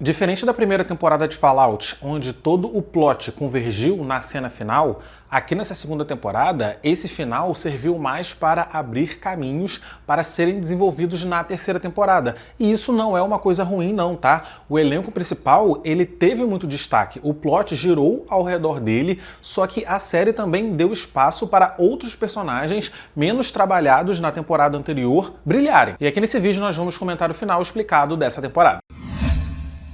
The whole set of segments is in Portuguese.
Diferente da primeira temporada de Fallout, onde todo o plot convergiu na cena final, aqui nessa segunda temporada, esse final serviu mais para abrir caminhos para serem desenvolvidos na terceira temporada. E isso não é uma coisa ruim não, tá? O elenco principal, ele teve muito destaque, o plot girou ao redor dele, só que a série também deu espaço para outros personagens menos trabalhados na temporada anterior brilharem. E aqui nesse vídeo nós vamos comentar o final explicado dessa temporada.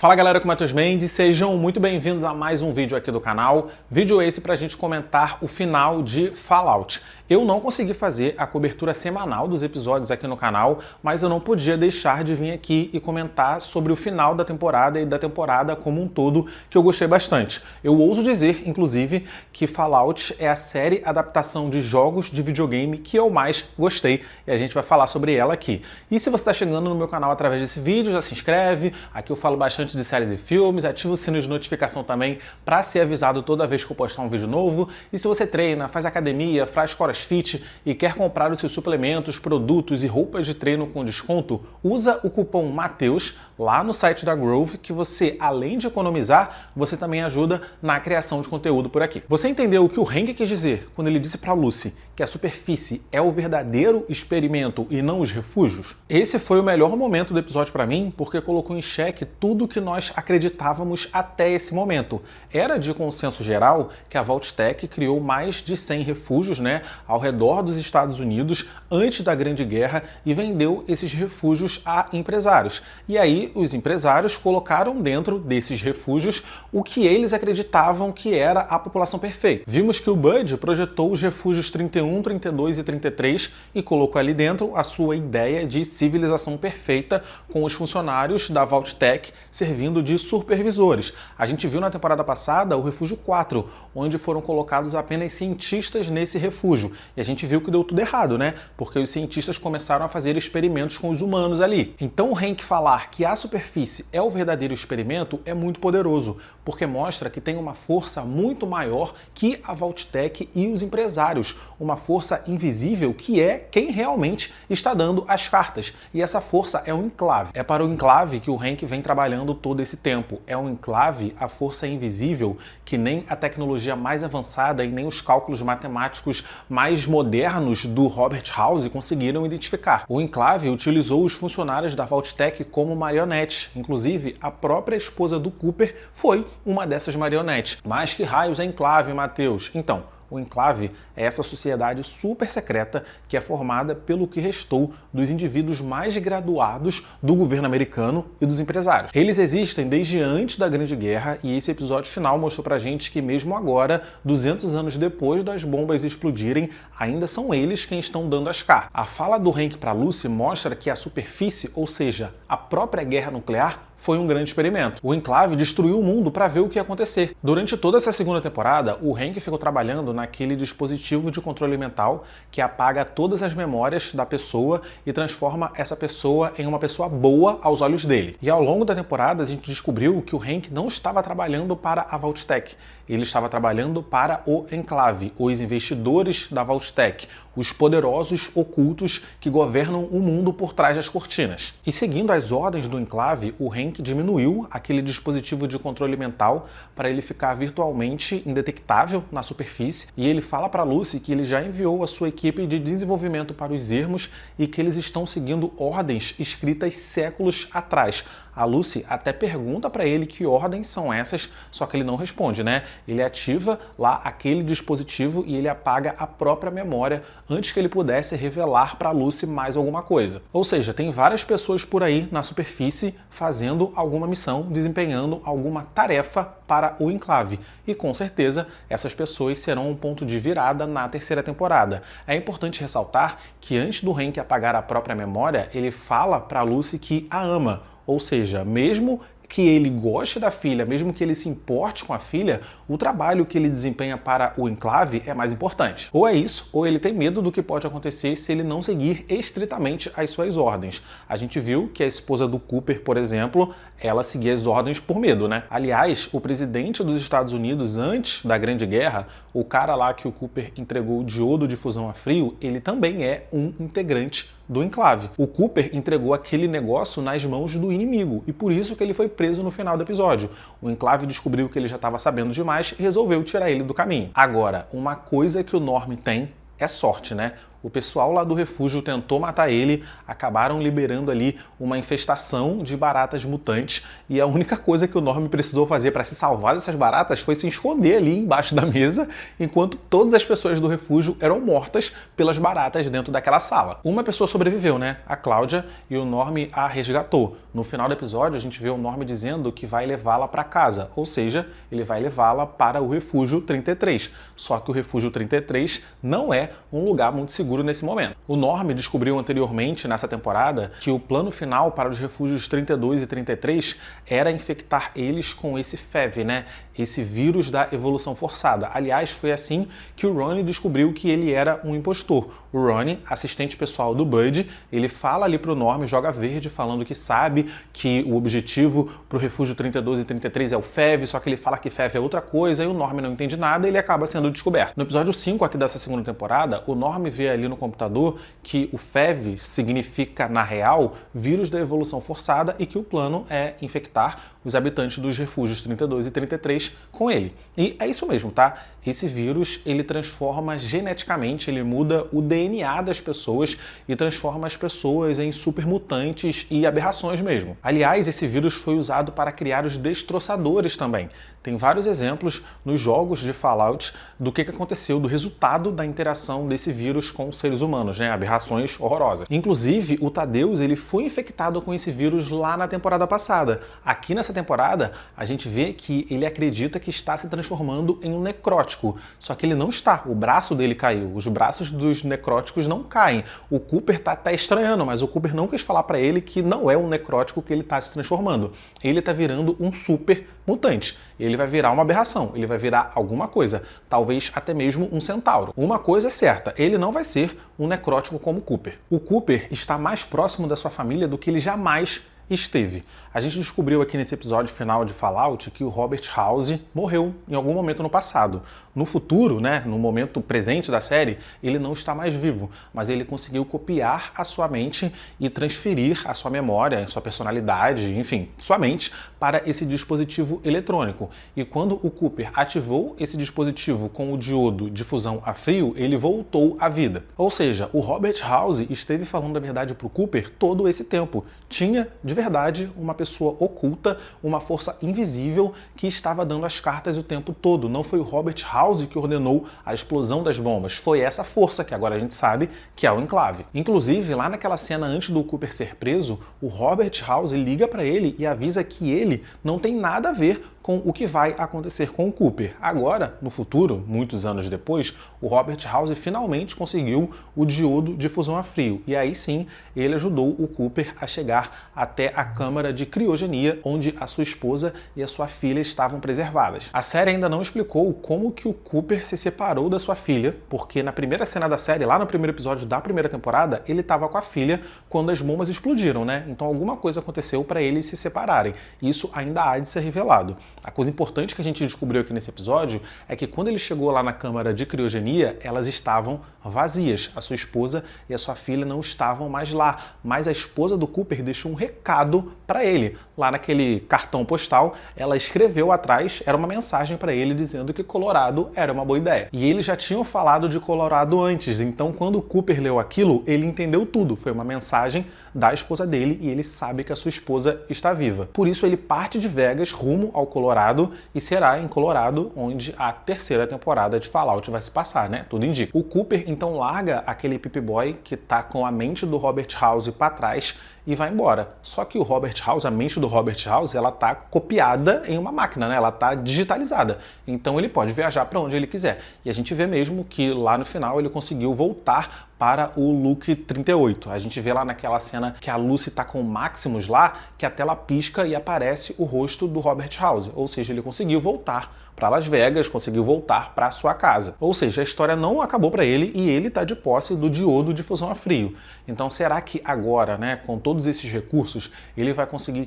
Fala galera, aqui é o Matheus Mendes, sejam muito bem-vindos a mais um vídeo aqui do canal. Vídeo esse pra gente comentar o final de Fallout. Eu não consegui fazer a cobertura semanal dos episódios aqui no canal, mas eu não podia deixar de vir aqui e comentar sobre o final da temporada e da temporada como um todo, que eu gostei bastante. Eu ouso dizer, inclusive, que Fallout é a série adaptação de jogos de videogame que eu mais gostei, e a gente vai falar sobre ela aqui. E se você está chegando no meu canal através desse vídeo, já se inscreve, aqui eu falo bastante de séries e filmes, ativa o sino de notificação também para ser avisado toda vez que eu postar um vídeo novo. E se você treina, faz academia, faz CrossFit e quer comprar os seus suplementos, produtos e roupas de treino com desconto, usa o cupom Mateus lá no site da Grove, que você, além de economizar, você também ajuda na criação de conteúdo por aqui. Você entendeu o que o Hank quis dizer quando ele disse para Lucy que a superfície é o verdadeiro experimento e não os refúgios? Esse foi o melhor momento do episódio para mim, porque colocou em xeque tudo que nós acreditávamos até esse momento. Era de consenso geral que a Vault-Tec criou mais de 100 refúgios, ao redor dos Estados Unidos antes da Grande Guerra e vendeu esses refúgios a empresários. E aí os empresários colocaram dentro desses refúgios o que eles acreditavam que era a população perfeita. Vimos que o Bud projetou os refúgios 31, 32 e 33 e colocou ali dentro a sua ideia de civilização perfeita, com os funcionários da Vault-Tec servindo de supervisores. A gente viu na temporada passada o refúgio 4, onde foram colocados apenas cientistas nesse refúgio. E a gente viu que deu tudo errado, porque os cientistas começaram a fazer experimentos com os humanos ali. Então o Hank falar que a superfície é o verdadeiro experimento é muito poderoso, porque mostra que tem uma força muito maior que a Vault-Tec e os empresários, uma força invisível que é quem realmente está dando as cartas. E essa força é o Enclave. É para o Enclave que o Hank vem trabalhando todo esse tempo. É um Enclave, a força invisível, que nem a tecnologia mais avançada e nem os cálculos matemáticos mais modernos do Robert House conseguiram identificar. O Enclave utilizou os funcionários da Vault-Tec como marionetes. Inclusive, a própria esposa do Cooper foi uma dessas marionetes. Mas que raios é Enclave, Matheus? Então, o Enclave é essa sociedade super secreta que é formada pelo que restou dos indivíduos mais graduados do governo americano e dos empresários. Eles existem desde antes da Grande Guerra e esse episódio final mostrou pra gente que mesmo agora, 200 anos depois das bombas explodirem, ainda são eles quem estão dando as cartas. A fala do Hank para Lucy mostra que a superfície, ou seja, a própria guerra nuclear, foi um grande experimento. O Enclave destruiu o mundo para ver o que ia acontecer. Durante toda essa segunda temporada, o Hank ficou trabalhando naquele dispositivo de controle mental que apaga todas as memórias da pessoa e transforma essa pessoa em uma pessoa boa aos olhos dele. E ao longo da temporada, a gente descobriu que o Hank não estava trabalhando para a Vault-Tec. Ele estava trabalhando para o Enclave, os investidores da Vault-Tec, os poderosos ocultos que governam o mundo por trás das cortinas. E seguindo as ordens do Enclave, o Hank diminuiu aquele dispositivo de controle mental para ele ficar virtualmente indetectável na superfície, e ele fala para Lucy que ele já enviou a sua equipe de desenvolvimento para os ermos e que eles estão seguindo ordens escritas séculos atrás. A Lucy até pergunta para ele que ordens são essas, só que ele não responde, Ele ativa lá aquele dispositivo e ele apaga a própria memória antes que ele pudesse revelar para Lucy mais alguma coisa. Ou seja, tem várias pessoas por aí na superfície fazendo alguma missão, desempenhando alguma tarefa para o Enclave. E com certeza essas pessoas serão um ponto de virada na terceira temporada. É importante ressaltar que antes do Hank apagar a própria memória, ele fala para Lucy que a ama. Ou seja, mesmo que ele goste da filha, mesmo que ele se importe com a filha, o trabalho que ele desempenha para o Enclave é mais importante. Ou é isso, ou ele tem medo do que pode acontecer se ele não seguir estritamente as suas ordens. A gente viu que a esposa do Cooper, por exemplo, ela seguia as ordens por medo, Aliás, o presidente dos Estados Unidos, antes da Grande Guerra, o cara lá que o Cooper entregou o diodo de fusão a frio, ele também é um integrante do enclave. O Cooper entregou aquele negócio nas mãos do inimigo e por isso que ele foi preso no final do episódio. O enclave descobriu que ele já estava sabendo demais e resolveu tirar ele do caminho. Agora, uma coisa que o Norm tem é sorte, né? O pessoal lá do refúgio tentou matar ele, acabaram liberando ali uma infestação de baratas mutantes e a única coisa que o Norm precisou fazer para se salvar dessas baratas foi se esconder ali embaixo da mesa, enquanto todas as pessoas do refúgio eram mortas pelas baratas dentro daquela sala. Uma pessoa sobreviveu, né? A Cláudia, e o Norm a resgatou. No final do episódio, a gente vê o Norm dizendo que vai levá-la para casa, ou seja, ele vai levá-la para o Refúgio 33. Só que o Refúgio 33 não é um lugar muito seguro nesse momento. O Norm descobriu anteriormente nessa temporada que o plano final para os refúgios 32 e 33 era infectar eles com esse FEV, né? Esse vírus da evolução forçada. Aliás, foi assim que o Ronnie descobriu que ele era um impostor. O Ronnie, assistente pessoal do Bud, ele fala ali pro Norm, joga verde, falando que sabe que o objetivo pro refúgio 32 e 33 é o FEV, só que ele fala que FEV é outra coisa e o Norm não entende nada e ele acaba sendo descoberto. No episódio 5 aqui dessa segunda temporada, o Norm vê ali no computador que o FEV significa, na real, vírus da evolução forçada e que o plano é infectar os habitantes dos refúgios 32 e 33 com ele. E é isso mesmo, tá? Esse vírus, ele transforma geneticamente, ele muda o DNA das pessoas e transforma as pessoas em supermutantes e aberrações mesmo. Aliás, esse vírus foi usado para criar os destroçadores também. Tem vários exemplos nos jogos de Fallout do que aconteceu, do resultado da interação desse vírus com os seres humanos, né? Aberrações horrorosas. Inclusive, o Thaddeus, ele foi infectado com esse vírus lá na temporada passada. Aqui nessa temporada, a gente vê que ele acredita que está se transformando em um necrótico, só que ele não está. O braço dele caiu. Os braços dos necróticos não caem. O Cooper tá estranhando, mas o Cooper não quis falar para ele que não é um necrótico que ele está se transformando. Ele tá virando um super mutante. Ele vai virar uma aberração, ele vai virar alguma coisa, talvez até mesmo um centauro. Uma coisa é certa, ele não vai ser um necrótico como o Cooper. O Cooper está mais próximo da sua família do que ele jamais esteve. A gente descobriu aqui nesse episódio final de Fallout que o Robert House morreu em algum momento no passado. No futuro, né, no momento presente da série, ele não está mais vivo, mas ele conseguiu copiar a sua mente e transferir a sua memória, sua personalidade, enfim, sua mente para esse dispositivo eletrônico. E quando o Cooper ativou esse dispositivo com o diodo de fusão a frio, ele voltou à vida. Ou seja, o Robert House esteve falando a verdade para o Cooper todo esse tempo. Tinha, de verdade, uma pessoa oculta, uma força invisível que estava dando as cartas o tempo todo. Não foi o Robert House que ordenou a explosão das bombas, foi essa força que agora a gente sabe que é o enclave. Inclusive, lá naquela cena antes do Cooper ser preso, o Robert House liga para ele e avisa que ele não tem nada a ver com o que vai acontecer com o Cooper. Agora, no futuro, muitos anos depois, o Robert House finalmente conseguiu o diodo de fusão a frio. E aí sim, ele ajudou o Cooper a chegar até a câmara de criogenia, onde a sua esposa e a sua filha estavam preservadas. A série ainda não explicou como que o Cooper se separou da sua filha, porque na primeira cena da série, lá no primeiro episódio da primeira temporada, ele estava com a filha quando as bombas explodiram, né? Então alguma coisa aconteceu para eles se separarem. Isso ainda há de ser revelado. A coisa importante que a gente descobriu aqui nesse episódio é que quando ele chegou lá na câmara de criogenia, elas estavam vazias. A sua esposa e a sua filha não estavam mais lá, mas a esposa do Cooper deixou um recado para ele. Lá naquele cartão postal, ela escreveu atrás, era uma mensagem para ele dizendo que Colorado era uma boa ideia. E eles já tinham falado de Colorado antes, então quando o Cooper leu aquilo, ele entendeu tudo. Foi uma mensagem da esposa dele e ele sabe que a sua esposa está viva. Por isso ele parte de Vegas rumo ao Colorado e será em Colorado onde a terceira temporada de Fallout vai se passar, né? Tudo indica. O Cooper então larga aquele Pip-Boy que tá com a mente do Robert House para trás e vai embora. Só que o Robert House, a mente do Robert House, ela tá copiada em uma máquina, né? Ela tá digitalizada. Então ele pode viajar para onde ele quiser. E a gente vê mesmo que lá no final ele conseguiu voltar para o Luke 38. A gente vê lá naquela cena que a Lucy tá com o Maximus lá, que a tela pisca e aparece o rosto do Robert House. Ou seja, ele conseguiu voltar para Las Vegas, conseguiu voltar para sua casa. Ou seja, a história não acabou para ele e ele está de posse do diodo de fusão a frio. Então será que agora, né, com todos esses recursos, ele vai conseguir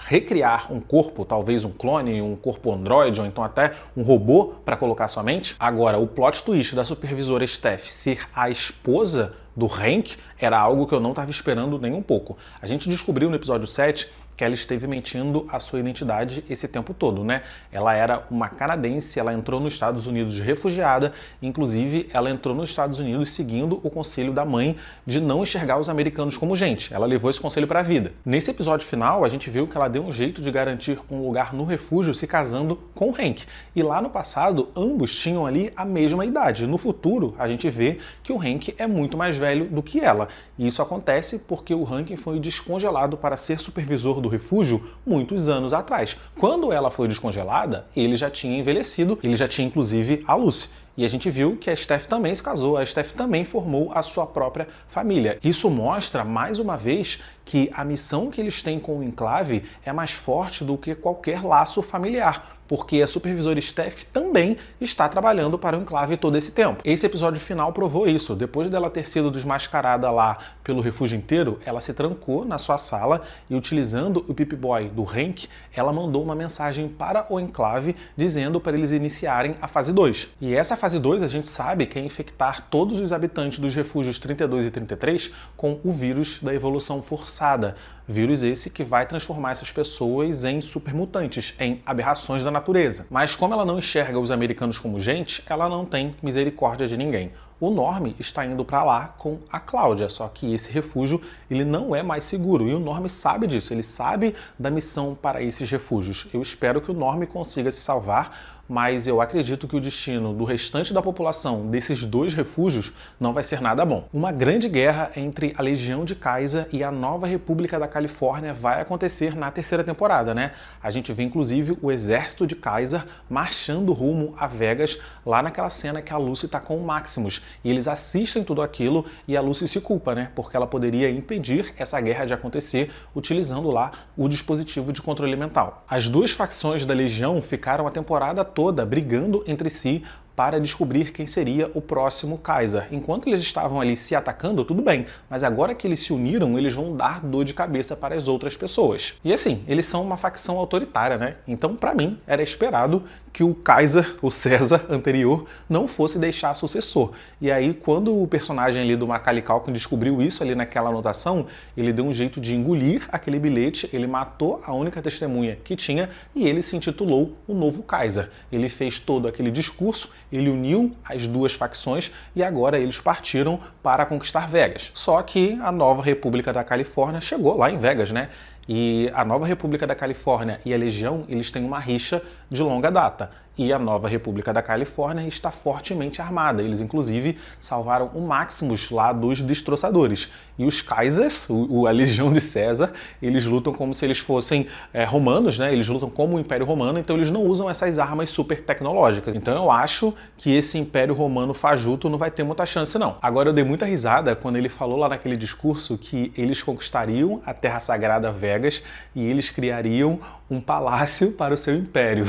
recriar um corpo, talvez um clone, um corpo androide ou então até um robô para colocar sua mente? Agora, o plot twist da supervisora Steph ser a esposa do Hank era algo que eu não estava esperando nem um pouco. A gente descobriu no episódio 7 que ela esteve mentindo a sua identidade esse tempo todo, né? Ela era uma canadense, ela entrou nos Estados Unidos de refugiada, inclusive ela entrou nos Estados Unidos seguindo o conselho da mãe de não enxergar os americanos como gente. Ela levou esse conselho para a vida. Nesse episódio final, a gente viu que ela deu um jeito de garantir um lugar no refúgio se casando com o Hank. E lá no passado, ambos tinham ali a mesma idade. No futuro, a gente vê que o Hank é muito mais velho do que ela. E isso acontece porque o Hank foi descongelado para ser supervisor do refúgio muitos anos atrás. Quando ela foi descongelada, ele já tinha envelhecido, ele já tinha inclusive a Lucy. E a gente viu que a Steph também se casou, a Steph também formou a sua própria família. Isso mostra, mais uma vez, que a missão que eles têm com o Enclave é mais forte do que qualquer laço familiar, porque a supervisora Steph também está trabalhando para o Enclave todo esse tempo. Esse episódio final provou isso. Depois dela ter sido desmascarada lá pelo refúgio inteiro, ela se trancou na sua sala e, utilizando o Pip-Boy do Hank, ela mandou uma mensagem para o Enclave dizendo para eles iniciarem a fase 2. E essa fase 2 a gente sabe que é infectar todos os habitantes dos refúgios 32 e 33 com o vírus da evolução forçada. Vírus esse que vai transformar essas pessoas em supermutantes, em aberrações da natureza. Mas como ela não enxerga os americanos como gente, ela não tem misericórdia de ninguém. O Norm está indo para lá com a Cláudia, só que esse refúgio ele não é mais seguro e o Norm sabe disso, ele sabe da missão para esses refúgios. Eu espero que o Norm consiga se salvar, mas eu acredito que o destino do restante da população desses dois refúgios não vai ser nada bom. Uma grande guerra entre a Legião de Kaiser e a Nova República da Califórnia vai acontecer na terceira temporada, né? A gente vê inclusive o exército de Kaiser marchando rumo a Vegas, lá naquela cena que a Lucy tá com o Maximus. E eles assistem tudo aquilo e a Lucy se culpa, né? Porque ela poderia impedir essa guerra de acontecer utilizando lá o dispositivo de controle mental. As duas facções da Legião ficaram a temporada toda brigando entre si para descobrir quem seria o próximo Kaiser. Enquanto eles estavam ali se atacando, tudo bem, mas agora que eles se uniram, eles vão dar dor de cabeça para as outras pessoas. E assim, eles são uma facção autoritária, né? Então, para mim, era esperado que o Kaiser, o César anterior, não fosse deixar sucessor. E aí, quando o personagem ali do Macaulay Culkin descobriu isso ali naquela anotação, ele deu um jeito de engolir aquele bilhete, ele matou a única testemunha que tinha e ele se intitulou o novo Kaiser. Ele fez todo aquele discurso, ele uniu as duas facções e agora eles partiram para conquistar Vegas. Só que a Nova República da Califórnia chegou lá em Vegas, né? E a Nova República da Califórnia e a Legião, eles têm uma rixa de longa data. E a Nova República da Califórnia está fortemente armada. Eles, inclusive, salvaram o Maximus lá dos destroçadores. E os Kaisers, a Legião de César, eles lutam como se eles fossem romanos, né? Eles lutam como o Império Romano, então eles não usam essas armas super tecnológicas. Então eu acho que esse Império Romano fajuto não vai ter muita chance, não. Agora eu dei muita risada quando ele falou lá naquele discurso que eles conquistariam a Terra Sagrada Vegas e eles criariam um palácio para o seu império.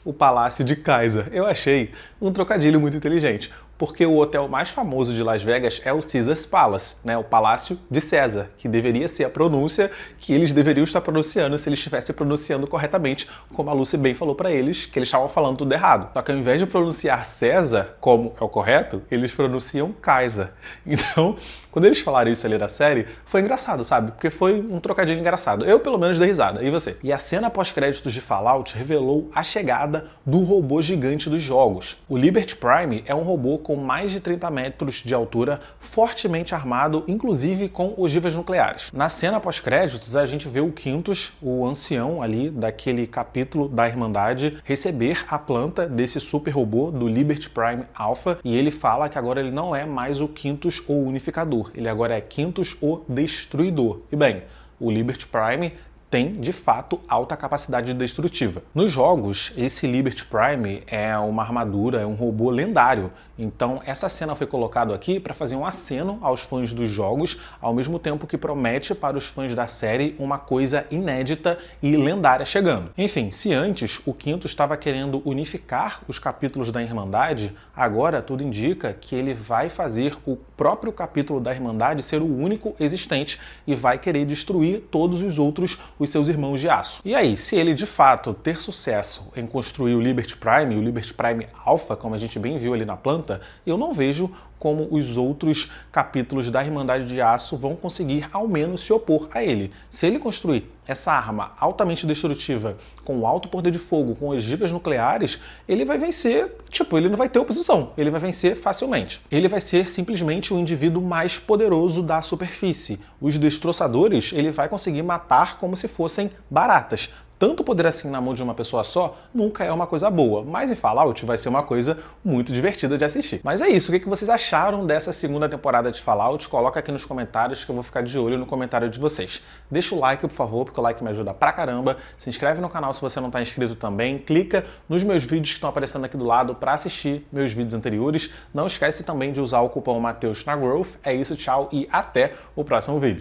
O Palácio de Kaiser. Eu achei um trocadilho muito inteligente, porque o hotel mais famoso de Las Vegas é o Caesars Palace, né? O Palácio de César, que deveria ser a pronúncia que eles deveriam estar pronunciando se eles estivessem pronunciando corretamente, como a Lucy bem falou para eles, que eles estavam falando tudo errado. Só que ao invés de pronunciar César, como é o correto, eles pronunciam Kaiser. Então, quando eles falaram isso ali na série, foi engraçado, sabe? Porque foi um trocadilho engraçado. Eu, pelo menos, dei risada. E você? E a cena pós-créditos de Fallout revelou a chegada do robô gigante dos jogos. O Liberty Prime é um robô com mais de 30 metros de altura, fortemente armado, inclusive com ogivas nucleares. Na cena pós-créditos, a gente vê o Quintus, o ancião ali daquele capítulo da Irmandade, receber a planta desse super robô do Liberty Prime Alpha, e ele fala que agora ele não é mais o Quintus, o Unificador, ele agora é Quintus, o Destruidor. E bem, o Liberty Prime tem, de fato, alta capacidade destrutiva. Nos jogos, esse Liberty Prime é uma armadura, é um robô lendário. Então, essa cena foi colocada aqui para fazer um aceno aos fãs dos jogos, ao mesmo tempo que promete para os fãs da série uma coisa inédita e lendária chegando. Enfim, se antes o Quinto estava querendo unificar os capítulos da Irmandade, agora tudo indica que ele vai fazer o próprio capítulo da Irmandade ser o único existente e vai querer destruir todos os outros, os seus irmãos de aço. E aí, se ele de fato ter sucesso em construir o Liberty Prime, e o Liberty Prime Alpha, como a gente bem viu ali na planta, eu não vejo como os outros capítulos da Irmandade de Aço vão conseguir ao menos se opor a ele. Se ele construir essa arma altamente destrutiva, com alto poder de fogo, com ogivas nucleares, ele vai vencer, ele não vai ter oposição, ele vai vencer facilmente. Ele vai ser simplesmente o indivíduo mais poderoso da superfície. Os destroçadores, ele vai conseguir matar como se fossem baratas. Tanto poder assim na mão de uma pessoa só nunca é uma coisa boa, mas em Fallout vai ser uma coisa muito divertida de assistir. Mas é isso, o que vocês acharam dessa segunda temporada de Fallout? Coloca aqui nos comentários que eu vou ficar de olho no comentário de vocês. Deixa o like, por favor, porque o like me ajuda pra caramba. Se inscreve no canal se você não está inscrito também. Clica nos meus vídeos que estão aparecendo aqui do lado para assistir meus vídeos anteriores. Não esquece também de usar o cupom Mateus na Growth. É isso, tchau e até o próximo vídeo.